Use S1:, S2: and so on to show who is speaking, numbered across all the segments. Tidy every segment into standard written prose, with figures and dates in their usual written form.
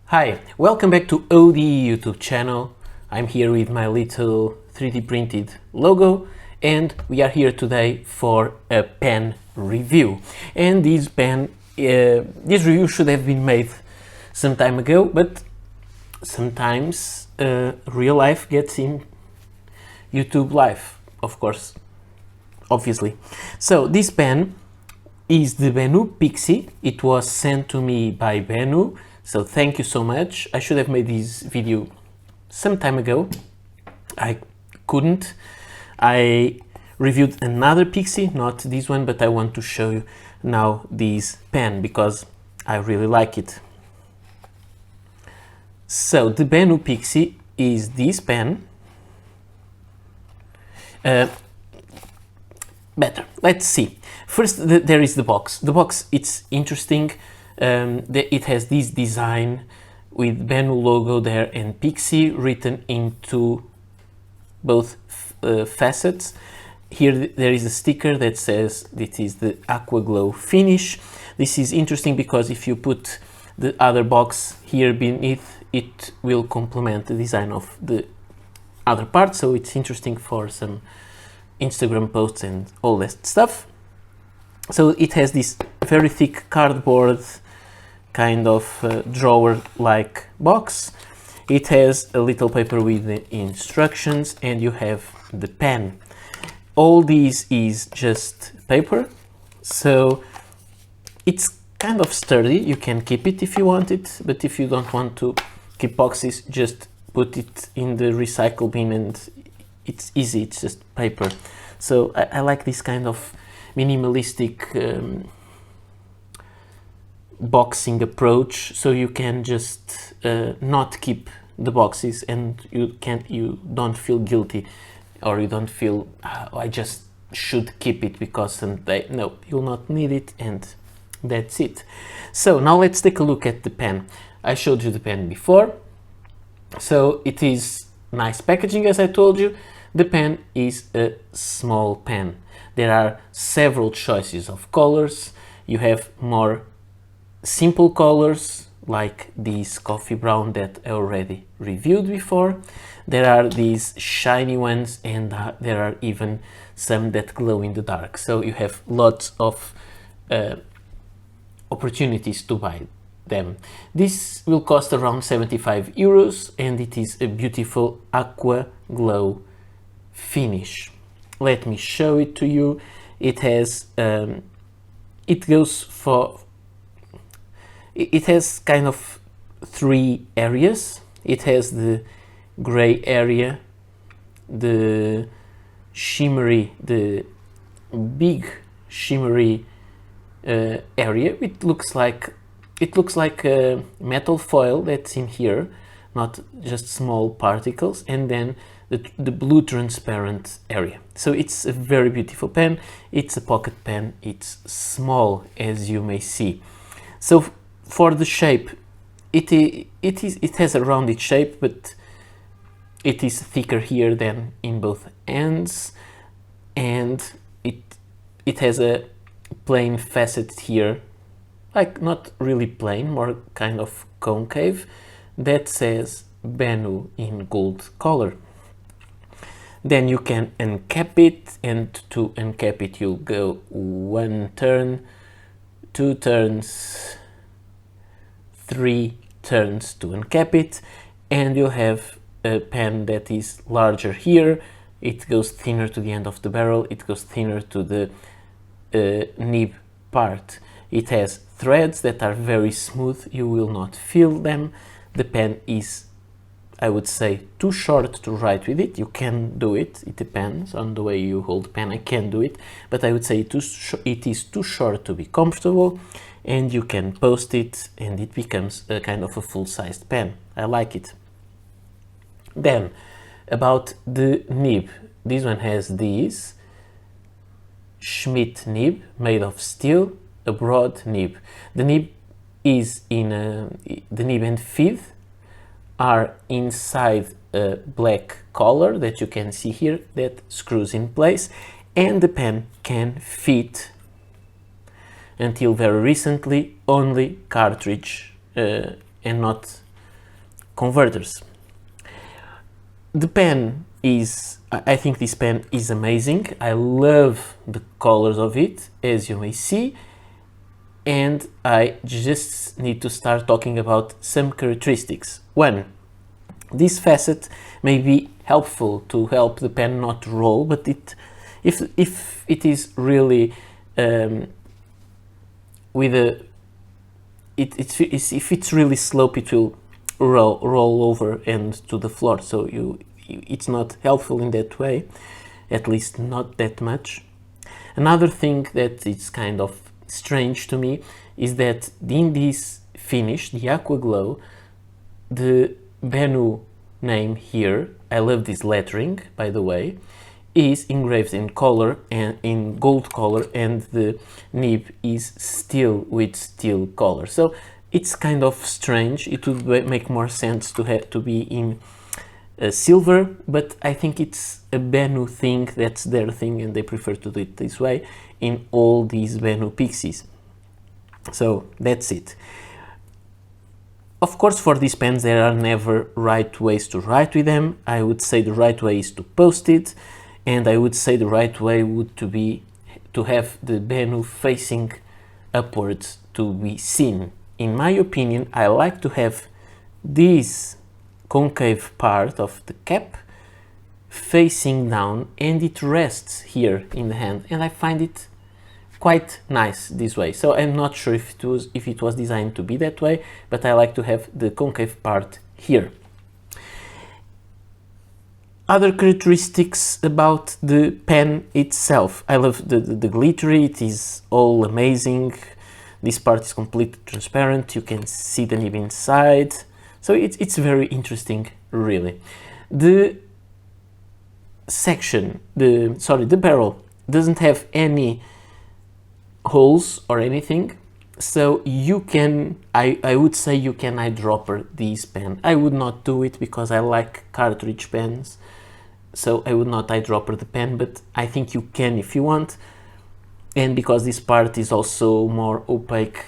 S1: Hi, welcome back to OD YouTube channel. I'm here with my little 3D printed logo and we are here today for a pen review. And this review should have been made some time ago, but sometimes real life gets in YouTube live, of course, obviously. So this pen is the Benu Pixie. It was sent to me by Benu, so thank you so much. I should have made this video some time ago. I couldn't. I reviewed another Pixie, not this one, but I want to show you now this pen because I really like it. So the Benu Pixie is this pen. Better. Let's see. First, there is the box. The box, it's interesting. It has this design with Benu logo there and Pixie written into both facets. Here there is a sticker that says this is the Aqua Glow finish. This is interesting because if you put the other box here beneath, it will complement the design of the other part. So it's interesting for some Instagram posts and all that stuff. So it has this very thick cardboard kind of drawer-like box. It has a little paper with the instructions and you have the pen. All this is just paper, so it's kind of sturdy. You can keep it if you want it, but if you don't want to keep boxes, just put it in the recycle bin and it's easy, it's just paper. So I like this kind of minimalistic boxing approach, so you can just not keep the boxes and you don't feel guilty or you don't feel I just should keep it because someday, no, you'll not need it and that's it. So now let's take a look at the pen. I showed you the pen before, so it is nice packaging as I told you. The pen is a small pen. There are several choices of colors. You have more simple colors like this coffee brown that I already reviewed before. There are these shiny ones and there are even some that glow in the dark. So you have lots of opportunities to buy them. This will cost around 75 euros and it is a beautiful aqua glow finish. Let me show it to you. It has it has kind of three areas. It has the gray area, the shimmery, the big shimmery area. It looks like a metal foil that's in here, not just small particles, and then the blue transparent area. So it's a very beautiful pen. It's a pocket pen. It's small, as you may see. So for the shape, it has a rounded shape, but it is thicker here than in both ends, and it has a plain facet here, like not really plain, more kind of concave, that says Benu in gold color. Then you can uncap it, and to uncap it you'll go 1 turn, 2 turns, 3 turns to uncap it, and you'll have a pen that is larger here. It goes thinner to the end of the barrel, it goes thinner to the nib part. It has threads that are very smooth, you will not feel them. The pen is, I would say, too short to write with it. You can do it, it depends on the way you hold the pen. I can do it, but I would say it is too short to be comfortable, and you can post it and it becomes a kind of a full-sized pen. I like it. Then, about the nib. This one has this Schmidt nib made of steel, a broad nib. The nib is the nib and feed are inside a black collar that you can see here that screws in place, and the pen can fit, until very recently, only cartridge and not converters. The pen is, I think this pen is amazing. I love the colors of it, as you may see, and I just need to start talking about some characteristics. One, this facet may be helpful to help the pen not roll, but if it is really if it's really slope, it will roll over and to the floor. So it's not helpful in that way, at least not that much. Another thing that is kind of strange to me is that in this finish, the Aqua Glow, the Benu name here, I love this lettering by the way, is engraved in color and in gold color, and the nib is steel with steel color. So it's kind of strange. It would make more sense to have to be in silver, but I think it's a Benu thing, that's their thing, and they prefer to do it this way in all these Benu Pixies. So that's it. Of course, for these pens there are never right ways to write with them. I would say the right way is to post it, and I would say the right way would to be to have the Benu facing upwards to be seen. In my opinion, I like to have this concave part of the cap facing down, and it rests here in the hand, and I find it quite nice this way. So I'm not sure if it was designed to be that way, but I like to have the concave part here. Other characteristics about the pen itself. I love the glittery, it is all amazing. This part is completely transparent, you can see the nib inside. So it's very interesting, really. The section, the barrel doesn't have any holes or anything. So you can, I would say you can eyedropper this pen. I would not do it because I like cartridge pens. So I would not eyedropper the pen, but I think you can if you want. And because this part is also more opaque,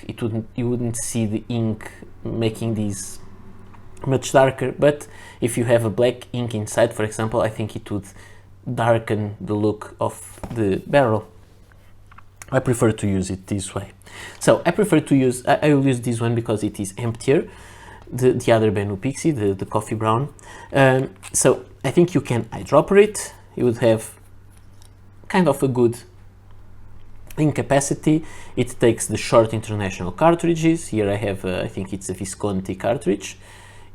S1: you wouldn't see the ink making these much darker. But if you have a black ink inside, for example, I think it would darken the look of the barrel. I prefer to use it this way. So I prefer to use, I will use this one because it is emptier. The other Benu Pixie, the coffee brown. So I think you can eyedropper it. You would have kind of a good ink capacity. It takes the short international cartridges. Here I have, I think it's a Visconti cartridge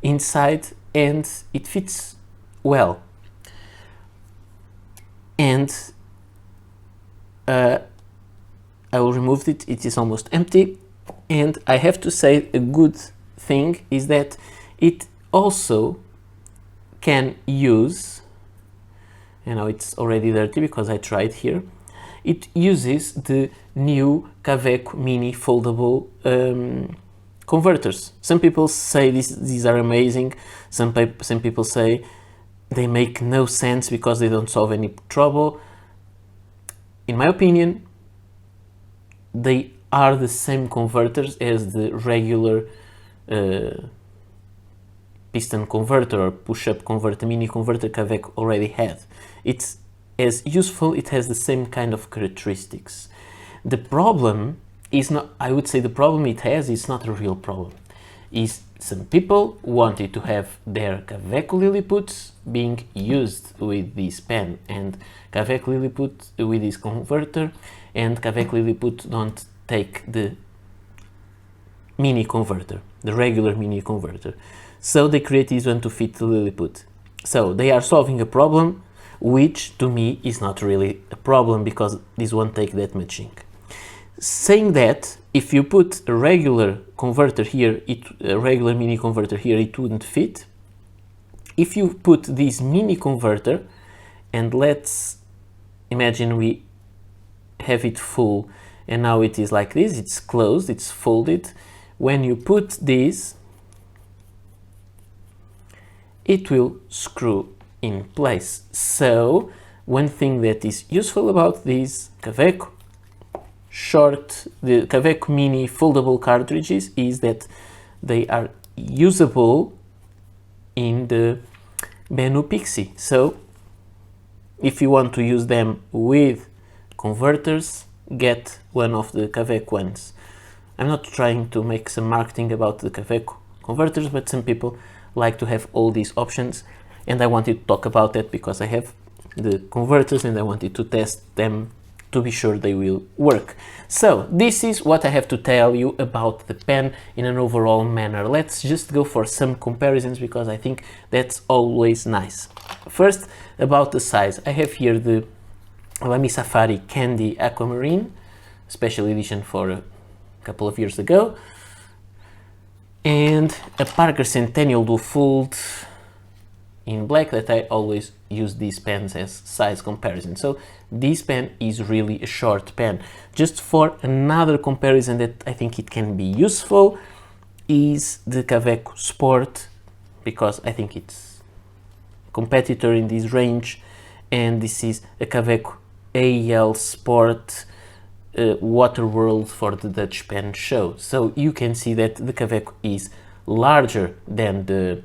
S1: inside, and it fits well. And I will remove it. It is almost empty. And I have to say a good thing is that it also can use, you know, it's already dirty because I tried here. It uses the new Kaweco mini foldable converters. Some people say these are amazing. Some people say they make no sense because they don't solve any trouble. In my opinion, they are the same converters as the regular piston converter or push-up converter, mini converter Kaweco already had. It's as useful, it has the same kind of characteristics. The problem is not, I would say the problem it has is not a real problem. Is some people wanted to have their Kaweco Lilliputs being used with this pen, and Kaweco Lilliput with this converter, and Kaweco Lilliput don't take the mini converter, the regular mini converter. So they create this one to fit the Lilliput. So they are solving a problem, which to me is not really a problem because this won't take that much ink. Saying that, if you put a regular converter here, a regular mini converter here, it wouldn't fit. If you put this mini converter, and let's imagine we have it full, and now it is like this, it's closed, it's folded. When you put this, it will screw in place. So one thing that is useful about these Kaweco the Kaweco mini foldable cartridges is that they are usable in the Benu Pixie. So if you want to use them with converters, get one of the Kaweco ones. I'm not trying to make some marketing about the Kaweco converters, but some people like to have all these options, and I wanted to talk about that because I have the converters and I wanted to test them to be sure they will work. So this is what I have to tell you about the pen in an overall manner. Let's just go for some comparisons because I think that's always nice. First, about the size. I have here the Lamy Safari Candy Aquamarine, special edition for a couple of years ago, and a Parker Centennial Dual Fold in black that I always use these pens as size comparison. So this pen is really a short pen. Just for another comparison that I think it can be useful is the Kaweco Sport, because I think it's a competitor in this range, and this is a Kaweco AL Sport Waterworld for the Dutch Pen Show. So you can see that the Kaweco is larger than the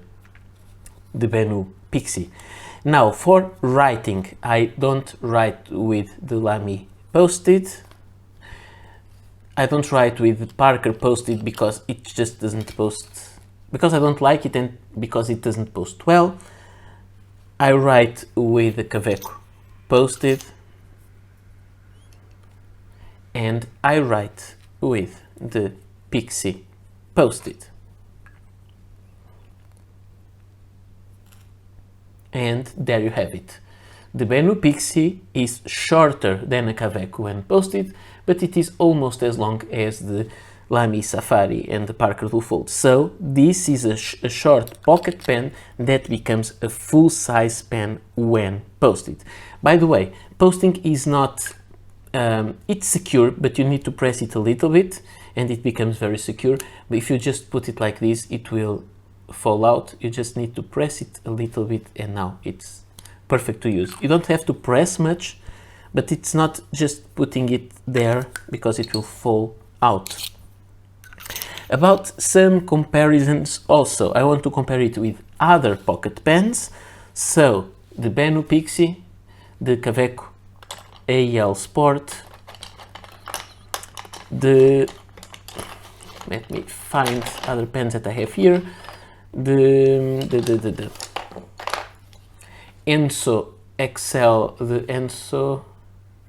S1: Benu Pixie. Now for writing, I don't write with the Lamy Post-it. I don't write with Parker Post-it because it just doesn't post, because I don't like it and because it doesn't post well. I write with the Kaweco Post-it, and I write with the Pixie Post-it. And there you have it. The Benu Pixie is shorter than a Kaweco when Post-it, but it is almost as long as the Lamy Safari and the Parker Dual Fold. So this is a short pocket pen that becomes a full-size pen when posted. By the way, posting is not, it's secure, but you need to press it a little bit and it becomes very secure. But if you just put it like this, it will fall out. You just need to press it a little bit and now it's perfect to use. You don't have to press much, but it's not just putting it there because it will fall out. About some comparisons also, I want to compare it with other pocket pens. So the Benu Pixie, the Kaweco AL Sport, let me find other pens that I have here, the Enso XL, the Enso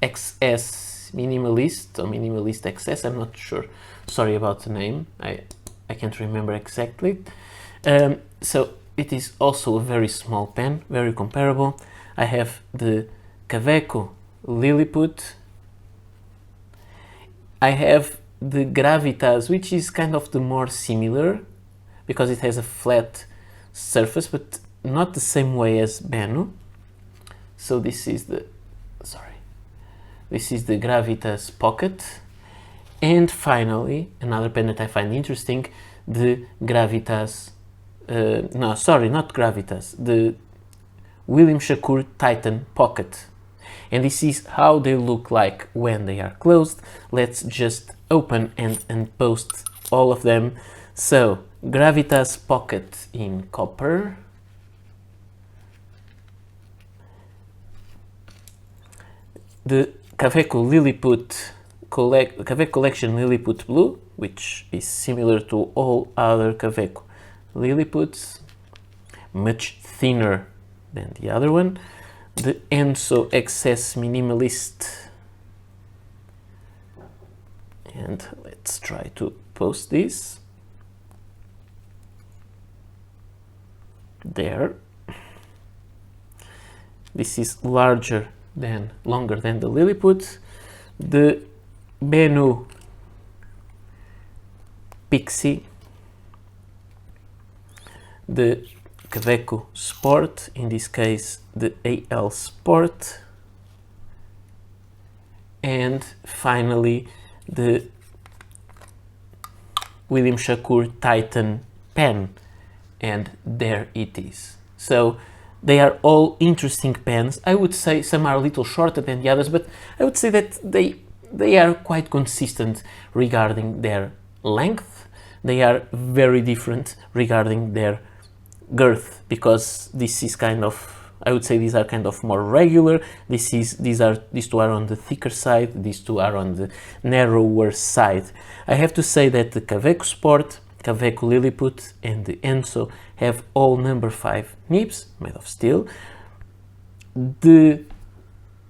S1: XS Minimalist or Minimalist XS, I'm not sure, sorry about the name, I can't remember exactly. So it is also a very small pen, very comparable. I have the Kaweco Lilliput, I have the Gravitas, which is kind of the more similar because it has a flat surface, but not the same way as Benu. So this is the, this is the Gravitas Pocket. And finally, another pen that I find interesting, the Gravitas, no, sorry, not Gravitas, the William Shakur Titan Pocket. And this is how they look like when they are closed. Let's just open and post all of them. So, Gravitas Pocket in copper. The Kaweco Lilliput Kaweco Collection Lilliput Blue, which is similar to all other Kaweco Lilliputs, much thinner than the other one. The Enso XS Minimalist, and let's try to post this. There. This is longer than the Lilliput. The Benu Pixie, the Kaweco Sport, in this case the AL Sport, and finally the William Shakur Titan pen, and there it is. So they are all interesting pens. I would say some are a little shorter than the others, but I would say that they are quite consistent regarding their length. They are very different regarding their girth, because this is kind of, I would say these are kind of more regular. These two are on the thicker side, these two are on the narrower side. I have to say that the Kaweco Sport, Kaweco Lilliput and the Enso have all number 5 nibs made of steel. The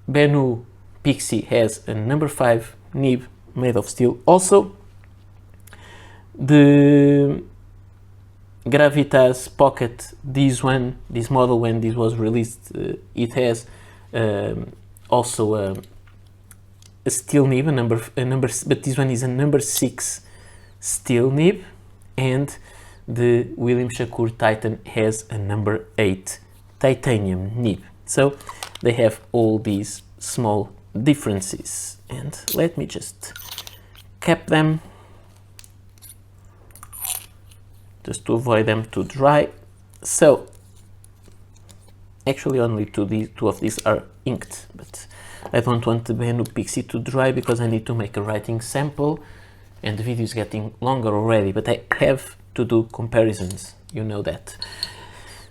S1: Benu Pixie has a number 5 nib made of steel also. The Gravitas Pocket, this model, when this was released, it has also a steel nib, but this one is a number 6 steel nib, and the William Shakur Titan has a number 8 titanium nib. So they have all these small differences, and let me just cap them just to avoid them to dry. So actually only two of these are inked, but I don't want the Benu Pixie to dry because I need to make a writing sample, and the video is getting longer already, but I have to do comparisons, you know that.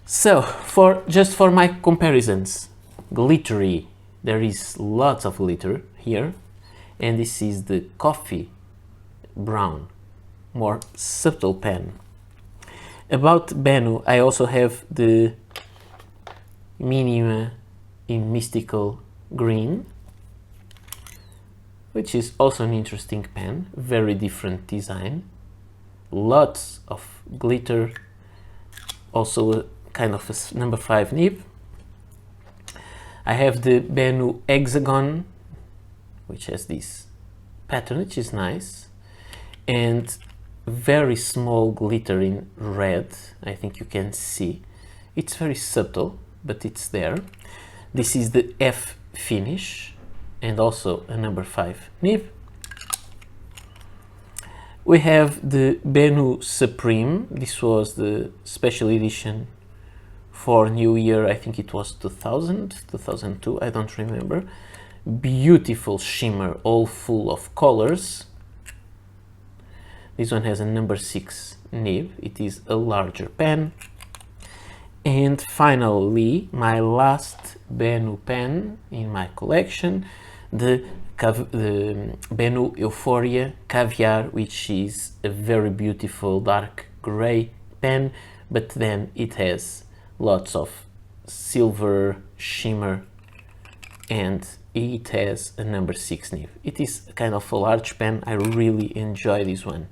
S1: So just for my comparisons, Glittery, there is lots of glitter here, and this is the coffee brown, more subtle pen. About Benu, I also have the Minima in Mystical Green, which is also an interesting pen, very different design, lots of glitter, also a kind of a number 5 nib. I have the Benu Hexagon, which has this pattern, which is nice, and very small glitter in red. I think you can see. It's very subtle, but it's there. This is the F finish, and also a number 5 nib. We have the Benu Supreme. This was the special edition for New Year. I think it was 2002, I don't remember. Beautiful shimmer, all full of colors. This one has a number 6 nib. It is a larger pen. And finally, my last Benu pen in my collection, the Benu Euphoria Caviar, which is a very beautiful dark gray pen, but then it has lots of silver shimmer, and it has a number 6 nib. It is kind of a large pen. I really enjoy this one.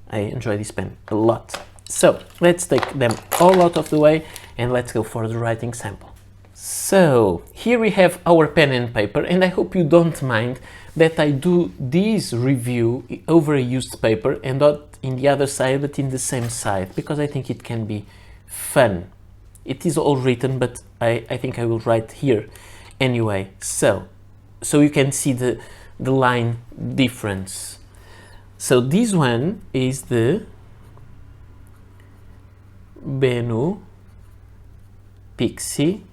S1: I enjoy this pen a lot. So let's take them all out of the way and let's go for the writing sample. So here we have our pen and paper, and I hope you don't mind that I do this review over a used paper and not in the other side but in the same side, because I think it can be fun. It is all written, but I think I will write here anyway, so you can see the line difference. So this one is the Benu Pixie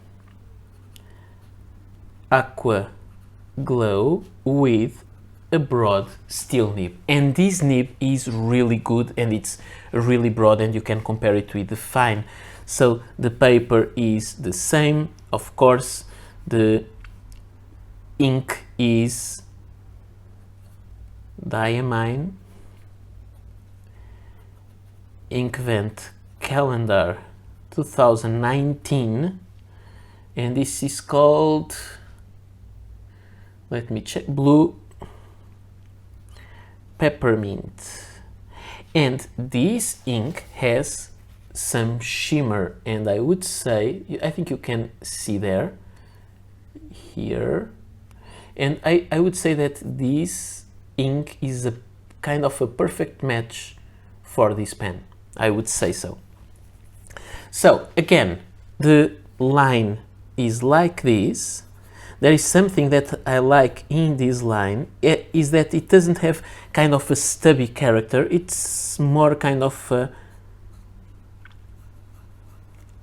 S1: Aqua Glow with a broad steel nib, and this nib is really good and it's really broad, and you can compare it with the fine. So the paper is the same, of course. The ink is diamine, Inkvent calendar 2019, and this is called, let me check, Blue Peppermint. And this ink has some shimmer, and I would say, I think you can see there, here, and I would say that this ink is a kind of a perfect match for this pen. I would say so. So again, the line is like this. There is something that I like in this line, is that it doesn't have kind of a stubby character. It's more kind of a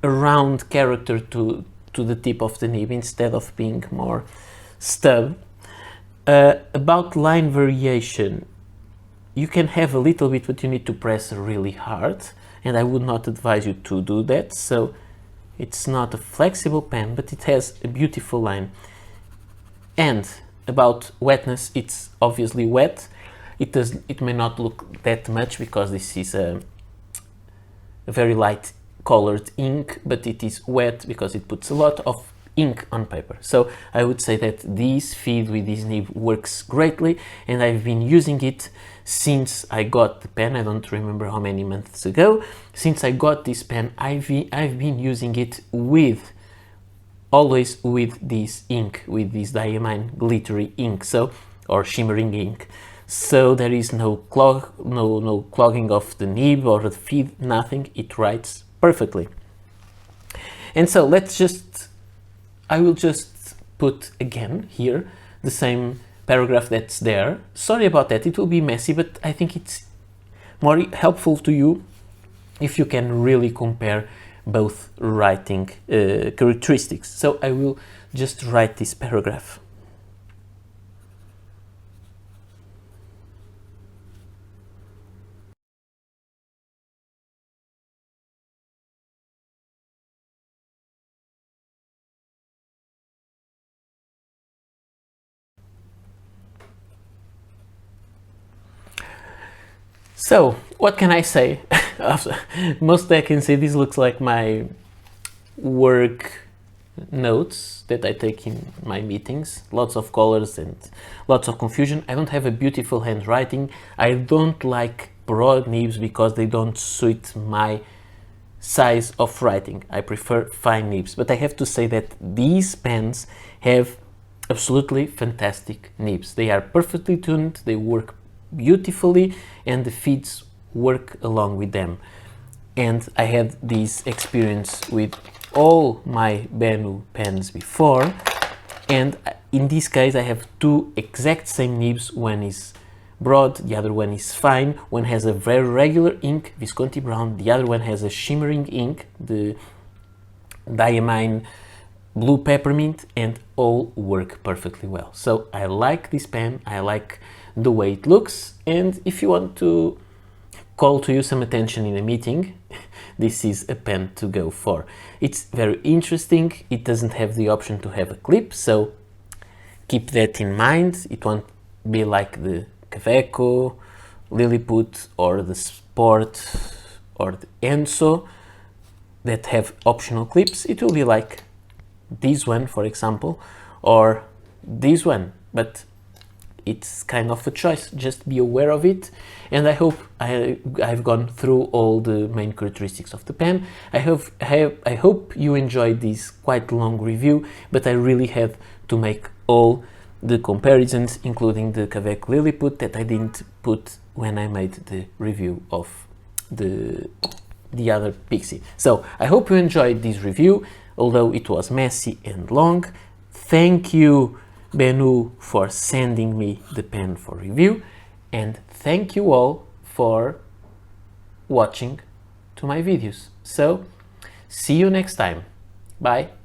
S1: round character to the tip of the nib instead of being more stub. About line variation, you can have a little bit, but you need to press really hard. and I would not advise you to do that. So it's not a flexible pen, but it has a beautiful line. And about wetness, it's obviously wet. It may not look that much because this is a very light colored ink, but it is wet because it puts a lot of ink on paper. So I would say that this feed with this nib works greatly, and I've been using it since I got the pen. I don't remember how many months ago. Since I got this pen, I've been using it always with this ink, with this diamine glittery ink, so, or shimmering ink. So there is no clogging of the nib or the feed, nothing. It writes perfectly. And so I will just put again here the same paragraph that's there. Sorry about that, it will be messy, but I think it's more helpful to you if you can really compare both writing characteristics. So I will just write this paragraph. So what can I say? Mostly I can say this looks like my work notes that I take in my meetings. Lots of colors and lots of confusion. I don't have a beautiful handwriting. I don't like broad nibs because they don't suit my size of writing. I prefer fine nibs, but I have to say that these pens have absolutely fantastic nibs. They are perfectly tuned, they work beautifully, and the feeds work along with them. And I had this experience with all my Benu pens before, and in this case I have two exact same nibs. One is broad, the other one is fine. One has a very regular ink, Visconti brown, the other one has a shimmering ink, the diamine blue peppermint, and all work perfectly well. So I like this pen, I like the way it looks, and if you want to call to you some attention in a meeting, this is a pen to go for. It's very interesting. It doesn't have the option to have a clip, so keep that in mind. It won't be like the Kaweco, Lilliput, or the Sport, or the Enso that have optional clips. It will be like this one, for example, or this one, but it's kind of a choice. Just be aware of it, and I hope I've gone through all the main characteristics of the pen. I hope you enjoyed this quite long review, but I really had to make all the comparisons, including the Kaweco Lilliput that I didn't put when I made the review of the other Pixie. So I hope you enjoyed this review, although it was messy and long. Thank you, Benu, for sending me the pen for review, and thank you all for watching to my videos. So see you next time. Bye.